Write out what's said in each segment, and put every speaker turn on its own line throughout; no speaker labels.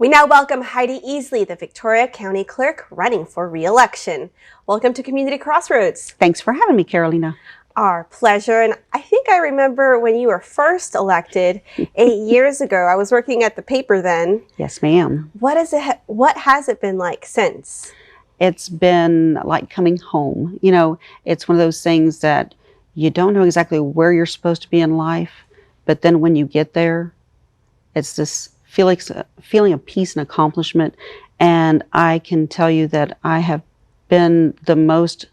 We now welcome Heidi Easley, the Victoria County Clerk, running for re-election. Welcome to Community Crossroads.
Thanks for having me, Carolina.
Our pleasure. And I think I remember when you were first elected 8 years ago. I was working at the paper then.
Yes, ma'am.
What has it been like since?
It's been like coming home. You know, it's one of those things that you don't know exactly where you're supposed to be in life, but then when you get there, it's this feeling of peace and accomplishment. And I can tell you that I have been the most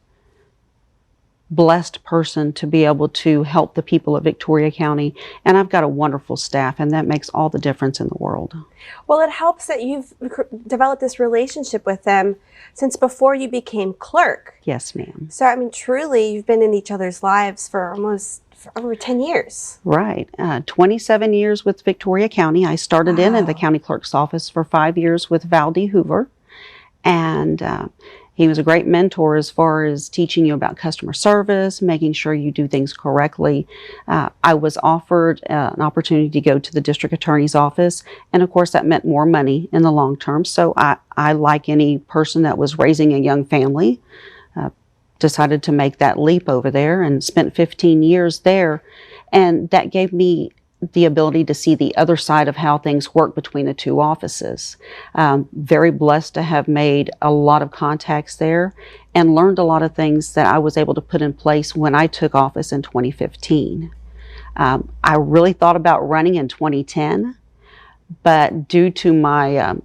blessed person to be able to help the people of Victoria County. And I've got a wonderful staff, and that makes all the difference in the world.
Well, it helps that you've developed this relationship with them since before you became clerk.
Yes, ma'am.
So, I mean, truly, you've been in each other's lives for over 10 years.
Right. 27 years with Victoria County. I started in the county clerk's office for 5 years with Val D. Hoover. And he was a great mentor as far as teaching you about customer service, making sure you do things correctly. I was offered an opportunity to go to the district attorney's office. And of course, that meant more money in the long term. So I like any person that was raising a young family, decided to make that leap over there and spent 15 years there. And that gave me the ability to see the other side of how things work between the two offices. Very blessed to have made a lot of contacts there and learned a lot of things that I was able to put in place when I took office in 2015. I really thought about running in 2010, but due to my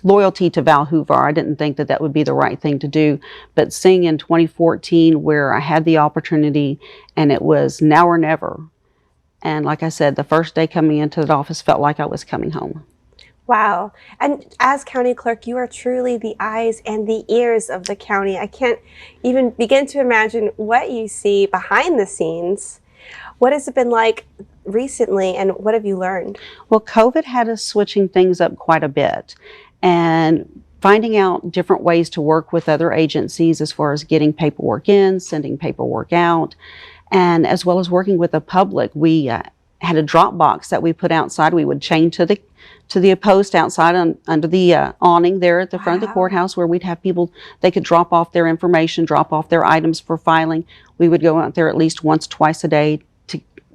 loyalty to Val Hoover, I didn't think that that would be the right thing to do. But seeing in 2014 where I had the opportunity and it was now or never. And like I said, the first day coming into the office felt like I was coming home.
Wow. And as county clerk, you are truly the eyes and the ears of the county. I can't even begin to imagine what you see behind the scenes. What has it been like recently, and what have you learned?
Well, COVID had us switching things up quite a bit and finding out different ways to work with other agencies as far as getting paperwork in, sending paperwork out, and as well as working with the public. We had a drop box that we put outside. We would chain to the post outside under the awning there at the front of the courthouse, where we'd have people, they could drop off their information, drop off their items for filing. We would go out there at least once, twice a day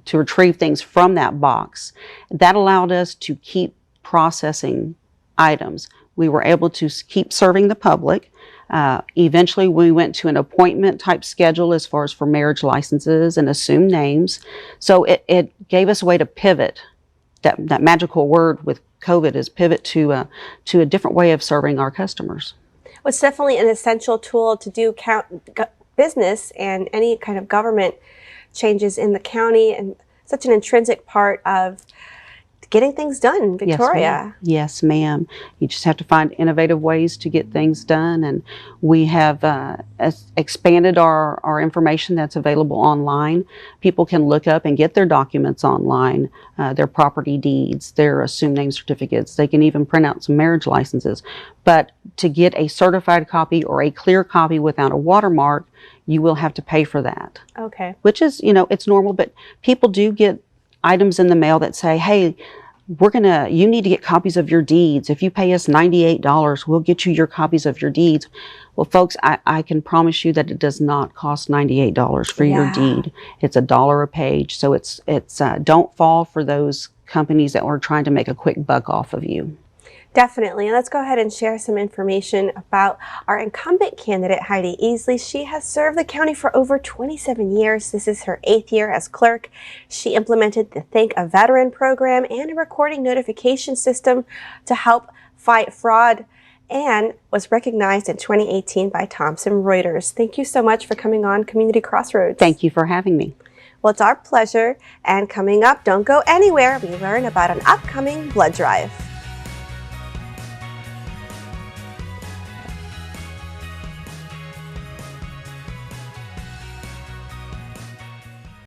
to retrieve things from that box. That allowed us to keep processing items. We were able to keep serving the public. Eventually, we went to an appointment type schedule as far as for marriage licenses and assumed names. So it gave us a way to pivot. That magical word with COVID is pivot to a different way of serving our customers.
Well, it's definitely an essential tool to do business and any kind of government changes in the county, and such an intrinsic part of getting things done in Victoria.
Yes, ma'am. You just have to find innovative ways to get things done. And we have expanded our information that's available online. People can look up and get their documents online, their property deeds, their assumed name certificates. They can even print out some marriage licenses. But to get a certified copy or a clear copy without a watermark, you will have to pay for that.
Okay.
Which is, it's normal, but people do get items in the mail that say, hey, you need to get copies of your deeds. If you pay us $98, we'll get you your copies of your deeds. Well, folks, I can promise you that it does not cost $98 for your deed. It's $1 a page. So it's don't fall for those companies that are trying to make a quick buck off of you.
Definitely. And let's go ahead and share some information about our incumbent candidate, Heidi Easley. She has served the county for over 27 years. This is her 8th year as clerk. She implemented the Thank a Veteran program and a recording notification system to help fight fraud, and was recognized in 2018 by Thomson Reuters. Thank you so much for coming on Community Crossroads.
Thank you for having me.
Well, it's our pleasure. And coming up, don't go anywhere. We learn about an upcoming blood drive.